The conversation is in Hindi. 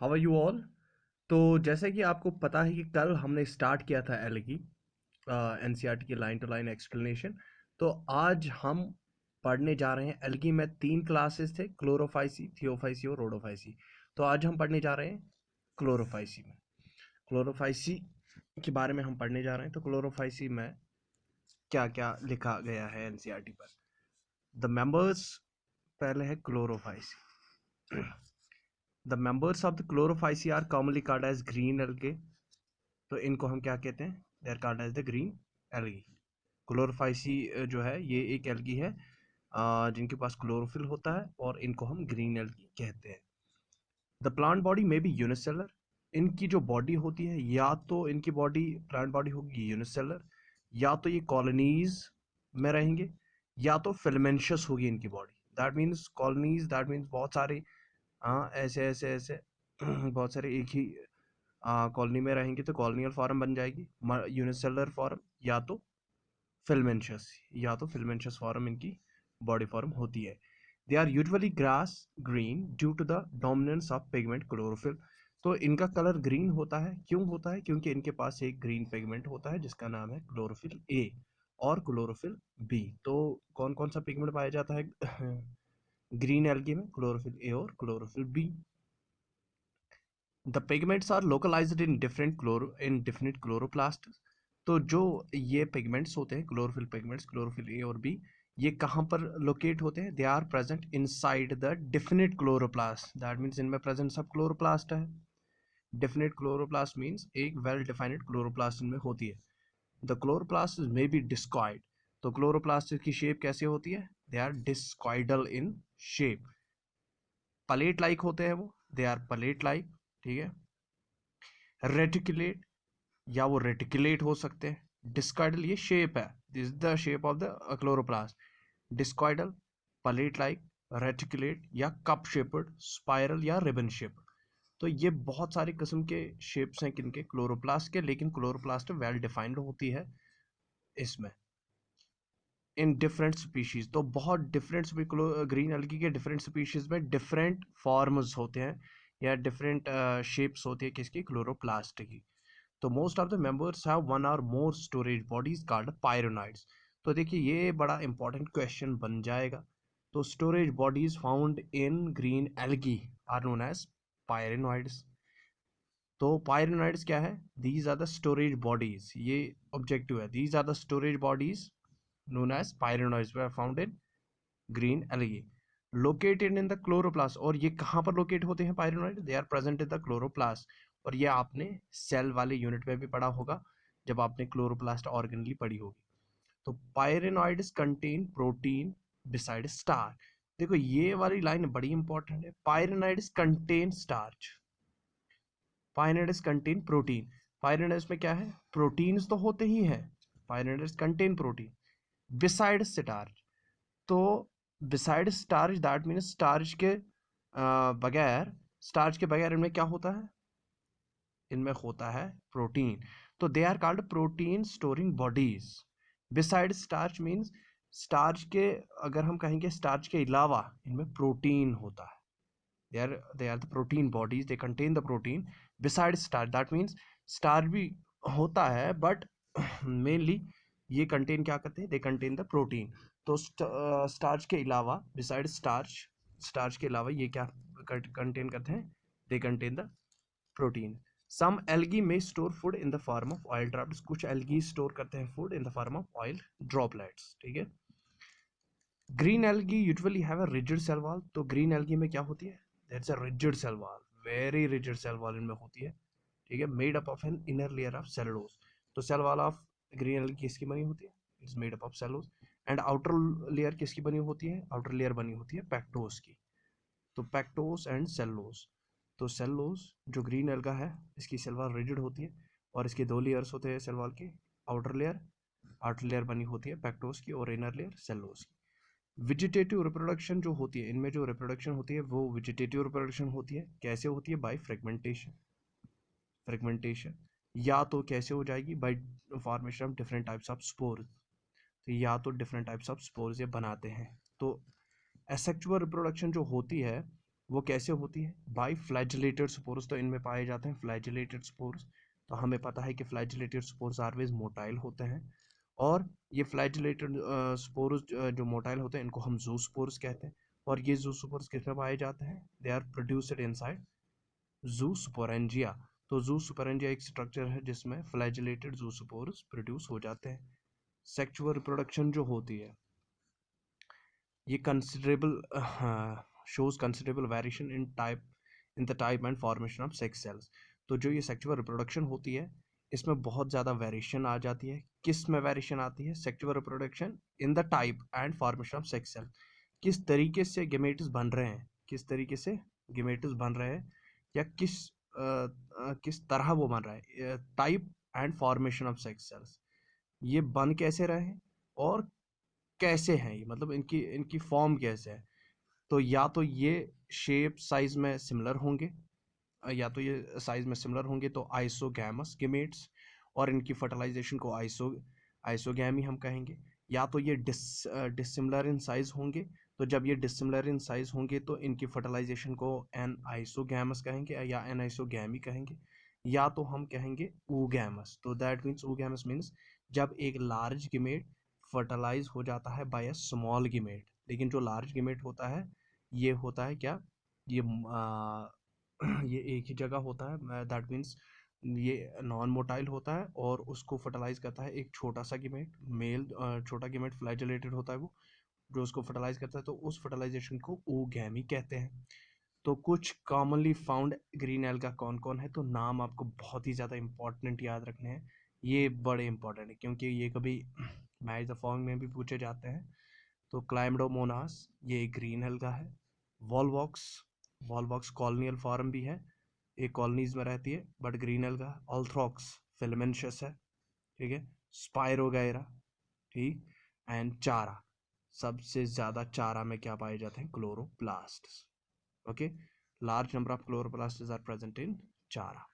How are you all. तो जैसे कि आपको पता है कि कल हमने स्टार्ट किया था एलगी एनसीईआरटी की लाइन टू लाइन एक्सप्लेनेशन। तो आज हम पढ़ने जा रहे हैं एलगी में 3 क्लासेस थे, क्लोरोफाइसी, थियोफाइसी और रोडोफाइसी। तो आज हम पढ़ने जा रहे हैं क्लोरोफाइसी में। क्लोरोफाइसी के बारे में हम पढ़ने जा रहे हैं। तो क्लोरोफाइसी में क्या क्या लिखा गया है एनसीईआरटी पर। द मेंबर्स, पहले है Chlorophyceae. The members of the Chlorophyceae are commonly called as green algae. तो इनको हम क्या कहते हैं? They are called as the green algae. Chlorophyceae जो है ये एक एल्गी है जिनके पास क्लोरोफिल होता है और इनको हम ग्रीन एल्गी कहते हैं। द प्लांट बॉडी में बी यूनिसेलर। इनकी जो बॉडी होती है, या तो इनकी बॉडी प्लांट बॉडी होगी यूनिसेलर, या तो ये कॉलोनीज में रहेंगे, या तो फिलामेंशियस होगी इनकी body. That means colonies, that means बहुत सारे ऐसे ऐसे ऐसे बहुत सारे एक ही कॉलोनी में रहेंगे तो कॉलोनियल फॉर्म बन जाएगी, यूनिसेलुलर फॉर्म, या तो फिलमेंशियस फॉर्म इनकी बॉडी फॉर्म होती है। They are usually grass green due to the dominance of pigment chlorophyll. तो इनका कलर ग्रीन होता है, क्यों होता है? क्योंकि इनके पास एक ग्रीन पिगमेंट होता है जिसका नाम है क्लोरोफिल ए और क्लोरोफिल बी। तो कौन कौन सा पिगमेंट पाया जाता है ग्रीन एल्गी में? क्लोरोफिल ए और chlorophyll b. The pigments are localised in different chloroplast. तो जो ये पिगमेंट्स होते हैं, क्लोरोफिल पिगमेंट्स, क्लोरोफिल ए और बी, ये कहाँ पर लोकेट होते हैं? They are present inside the definite chloroplast. That means इनमें प्रेजेंट सब क्लोरोप्लास्ट है। डिफिनिट क्लोरोप्लास्ट मीन्स एक वेल डिफाइंड क्लोरोप्लास्ट इनमें होती है। The chloroplast may be discoid. तो क्लोरोप्लास्ट की शेप कैसे होती है? They are discoidal in shape. Plate like होते हैं वो, दे आर प्लेट लाइक, ठीक है। रेटिकुलेट, या वो रेटिकुलेट हो सकते हैं। डिस्कॉइडल ये शेप है, this is the shape of the chloroplast. Discoidal, plate like, reticulate या कप शेप्ड, स्पाइरल या रिबन शेप्ड। तो ये बहुत सारी किस्म के शेप्स हैं किनके? क्लोरोप्लास्ट के। लेकिन क्लोरोप्लास्ट वेल डिफाइंड होती है इसमें इन डिफरेंट स्पीशीज। तो बहुत डिफरेंट ग्रीन एल्गी के डिफरेंट स्पीशीज में डिफरेंट फॉर्म्स होते हैं या डिफरेंट शेप्स होती है किसकी? क्लोरोप्लास्ट की। तो most of the members have one or more storage bodies called pyrenoids. तो देखिए ये बड़ा इंपॉर्टेंट क्वेश्चन बन जाएगा। तो storage bodies found in green algae are known as pyrenoids. तो पायरोनॉइड्स क्या है? These are the storage bodies, ये ऑब्जेक्टिव है। These are the storage bodies known as pyrenoids were found in green algae located in the chloroplast। और ये कहाँ पर लोकेट होते हैं pyrenoid? They are present in the chloroplast. और ये आपने सेल वाले यूनिट में भी पढ़ा होगा जब आपने क्लोरोप्लास्ट ऑर्गेनली पढ़ी होगी। तो पायरोनॉइड्स कंटेन प्रोटीन बिसाइड स्टार्च। देखो ये वाली लाइन बड़ी इंपॉर्टेंट है। पायरोनॉइड्स कंटेन स्टार्च, पायरोनॉइड्स कंटेन प्रोटीन। पायरोनॉइड्स में क्या है? प्रोटीन्स तो होते ही हैं। पायरोनॉइड्स कंटेन प्रोटीन बिसाइड स्टार्च। तो बिसाइड स्टार्च दैट मीन्स बगैर स्टार्च के बगैर इनमें क्या होता है? इनमें होता है प्रोटीन। तो they are called protein storing bodies. Beside starch means starch के, अगर हम कहेंगे स्टार्च के अलावा इनमें प्रोटीन होता है। they are the protein bodies, they contain the protein besides starch। that means starch भी होता है बट मेनली ये कंटेन क्या करते हैं? They contain the protein. तो स्टार्च के अलावा, बिसाइड स्टार्च, स्टार्च के अलावा ये क्या कंटेन करते हैं? They contain the protein. Some algae में store food in the form of oil drops. कुछ एल्गी स्टोर करते हैं food in the form of oil droplets, ठीक है। Green algae usually have a rigid cell wall. तो ग्रीन एल्गी में क्या होती है? That's a rigid cell wall, very rigid cell wall इनमें होती है, ठीक है। Made up of an inner layer of cellulose. तो cell wall of green algae किसकी बनी होती है? It's made up of cellulose. And outer layer किसकी बनी होती है? आउटर लेयर बनी होती है पेक्टोस की। तो पेक्टोस एंड सेलुलोज। तो सेलुलोज जो ग्रीन एल्गा है इसकी सेल वॉल रिजिड होती है और इसके दो लेयर्स होते हैं सेल वॉल के। आउटर लेयर बनी होती है पेक्टोस की और इनर लेयर सेलुलोज की। वेजिटेटिव रिप्रोडक्शन जो होती है, इनमें जो रिप्रोडक्शन होती है वो वेजिटेटिव रिप्रोडक्शन होती है। कैसे होती है? By fragmentation. फ्रेगमेंटेशन या तो कैसे हो जाएगी? Bye formation of different types of spores. तो या तो डिफरेंट टाइप्स ऑफ स्पोर्स ये बनाते हैं। तो एसेक्सुअल रिप्रोडक्शन जो होती है वो कैसे होती है? बाय फ्लैजिलेटेड स्पोर्स, तो इनमें पाए जाते हैं फ्लैजिलेटेड स्पोर्स। तो हमें पता है कि फ्लैजिलेटेड स्पोर्स ऑलवेज मोटाइल होते हैं, और ये फ्लैजिलेटेड स्पोर्स जो मोटाइल होते हैं इनको हम ज़ूस्पोर्स कहते हैं। और ये ज़ूस्पोर्स किसमें पाए जाते हैं? They are produced inside zoosporangia. तो ज़ूस्पोरेंजिया एक स्ट्रक्चर है जिसमें फ्लैजिलेटेड ज़ूस्पोर्स प्रोड्यूस हो जाते हैं। सेक्सुअल रिप्रोडक्शन जो होती है ये considerable shows considerable variation in the type and formation of sex cells। तो जो ये सेक्सुअल रिप्रोडक्शन होती है इसमें बहुत ज़्यादा वेरिएशन आ जाती है। किस में वेरिएशन आती है? Sexual reproduction in the type and formation of sex cell. किस तरीके से गेमेट्स बन रहे हैं, किस तरीके से गेमेट्स बन रहे हैं, या किस तरह वो बन रहा है, type and formation of sex cells. ये बन कैसे रहे हैं और कैसे हैं, ये मतलब इनकी इनकी फॉर्म कैसे है। तो या तो ये शेप साइज में सिमिलर होंगे, या तो ये साइज में सिमिलर होंगे तो आइसोगैमस गेमेट्स, और इनकी फर्टिलाइजेशन को आइसोगैमी हम कहेंगे। या तो ये डिसिमिलर इन साइज होंगे, तो जब ये डिसिमिलर इन साइज होंगे तो इनकी फर्टिलाइजेशन को एन आइसोगैमस कहेंगे या एन आइसोगैमी कहेंगे। या तो हम कहेंगे ऊगैमस। तो दैट मीन्स ऊगैमस मीन्स जब एक लार्ज गेमेट फर्टिलाइज हो जाता है बाय अ स्मॉल गेमेट। लेकिन जो लार्ज गेमेट होता है ये होता है क्या, ये ये एक ही जगह होता है, दैट मीन्स ये नॉन मोटाइल होता है और उसको फर्टिलाइज करता है एक छोटा सा गेमेट, मेल छोटा गेमेट फ्लैजिलेटेड होता है वो, जो उसको फर्टिलाइज करता है, तो उस फर्टिलाइजेशन को oogammy कहते हैं। तो कुछ कॉमनली फाउंड ग्रीन एल्गा कौन कौन है? तो नाम आपको बहुत ही ज़्यादा इंपॉर्टेंट याद रखने हैं, ये बड़े इंपॉर्टेंट है क्योंकि ये कभी मैच द फॉलोइंग में भी पूछे जाते हैं। तो क्लाइमडोमोनास ये ग्रीन एल्गा है। वॉलवॉक्स, वॉलवॉक्स कॉलोनियल फॉर्म भी है, एक कॉलोनीज में रहती है बट ग्रीन एल्गा। ऑल्थ्रॉक्स फिलामेंशियस है, ठीक है। स्पायरोगायरा, ठीक। एंड चारा, सबसे ज़्यादा चारा में क्या पाए जाते हैं? Chloroplast. Okay, large number of chloroplast are present in चारा।